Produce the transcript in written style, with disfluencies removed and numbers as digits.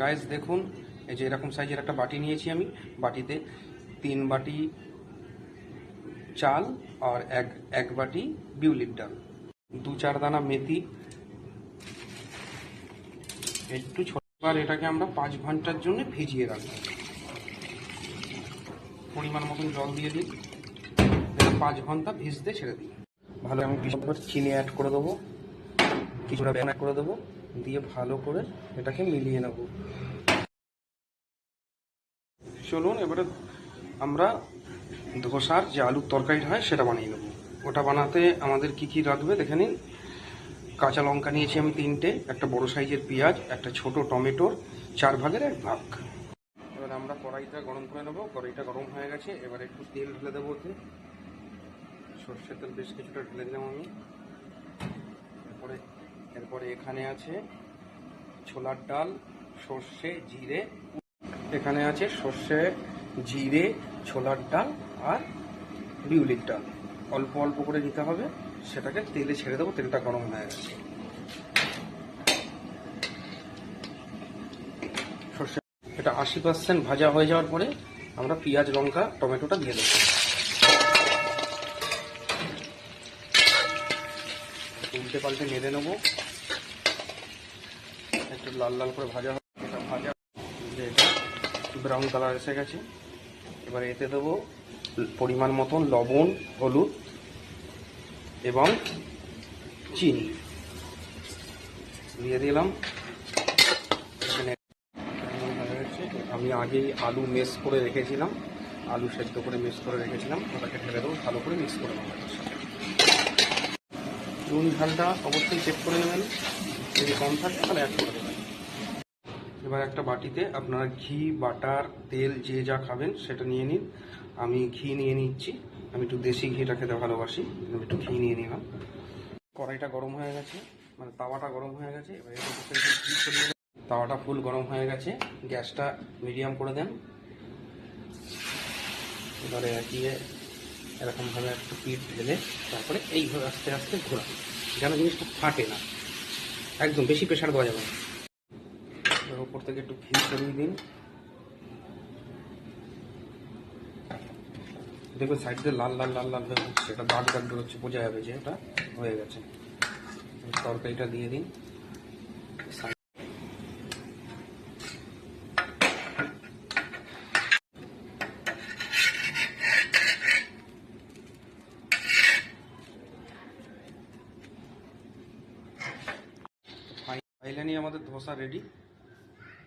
Guys দেখুন, এই যে এরকম সাইজের একটা বাটি নিয়েছি আমি। বাটিতে 3 বাটি চাল আর এক বাটি বিউলির ডাল, 2-4 দানা মেথি, একটু ছোট। আর এটাকে আমরা 5 ঘন্টার জন্য ভিজিয়ে রাখবো। পরিমাণ মতন জল দিয়ে দিই, 5 ঘন্টা ভিজতে ছেড়ে দিই। ভালো আমি চিনি অ্যাড করে দেবো, কিছুটা ব্যান অ্যাড করে দেবো, দিয়ে ভালো করে এটাকে মিলিয়ে নেব। চলুন এবারে আমরা ধোসার যে আলুর তরকারিটা হয় সেটা বানিয়ে নেব। ওটা বানাতে আমাদের কি কি লাগবে দেখে নিন। কাঁচা লঙ্কা নিয়েছি আমি 3টে, একটা বড় সাইজের পেঁয়াজ, একটা ছোট টমেটোর 4 ভাগের 1 ভাগ। এবার আমরা কড়াইটা গরম করে নেবো। কড়াইটা গরম হয়ে গেছে, এবার একটু তেল ঢেলে দেবো ওতে। সর্ষের তেল বেশ কিছুটা ঢেলে দিলাম আমি। এরপরে এখানে আছে ছোলার ডাল, সর্ষে, জিরে। এখানে আছে সর্ষে, জিরে, ছোলার ডাল আর বিউলির ডাল। অল্প অল্প করে দিতে হবে, সেটাকে তেলে ছেড়ে দেবো। তেলটা গরম হয়ে গেছে। সর্ষে এটা 80% ভাজা হয়ে যাওয়ার পরে আমরা পেঁয়াজ, লঙ্কা, টমেটোটা দিয়ে দেবো। উল্টে পাল্টে নেড়ে নেবো, একটু লাল লাল করে ভাজা হবে। এটা ভাজা যে এটা ব্রাউন কালার এসে গেছে। এবার এতে দেবো পরিমাণ মতন লবণ, হলুদ এবং চিনি দিয়ে দিলাম। আমি আগেই আলু মেশ করে রেখেছিলাম, আলু সেদ্ধ করে মিক্স করে রেখেছিলাম, ওটাকে ঢেলে দেবো, ভালো করে মিক্স করে নেবো। নুন ঝালটা অবশ্যই চেক করে নেবেন, যদি কম থাকে তাহলে অ্যাড করে দেবেন। এবার একটা বাটিতে আপনারা ঘি, বাটার, তেল যে যা খাবেন সেটা নিয়ে নিন। আমি ঘি নিয়ে নিচ্ছি, আমি একটু দেশি ঘিটা খেতে ভালোবাসি, আমি একটু ঘি নিয়ে নিলাম। কড়াইটা গরম হয়ে গেছে, মানে তাওয়াটা গরম হয়ে গেছে। এবার ঘি ছড়িয়ে দেন। তাওয়াটা ফুল গরম হয়ে গেছে, গ্যাসটা মিডিয়াম করে দেন। এবারে দিয়ে এরকমভাবে একটু পিঠ ঢেলে তারপরে এইভাবে আস্তে আস্তে ঘোরান, যেন জিনিসটা ফাটে না। একদম বেশি প্রেশার দেওয়া যাবে না। এবার উপর থেকে একটু ঘি ছড়িয়ে দিন। দেখবেন সাইড দিয়ে লাল লাল লাল লাল হয়ে উঠছে, এটা দাগ দাগ বেরোচ্ছে, বোঝা যাবে যে এটা হয়ে গেছে। তরকারিটা দিয়ে দিন। ফাইনালি আমাদের ধোসা রেডি।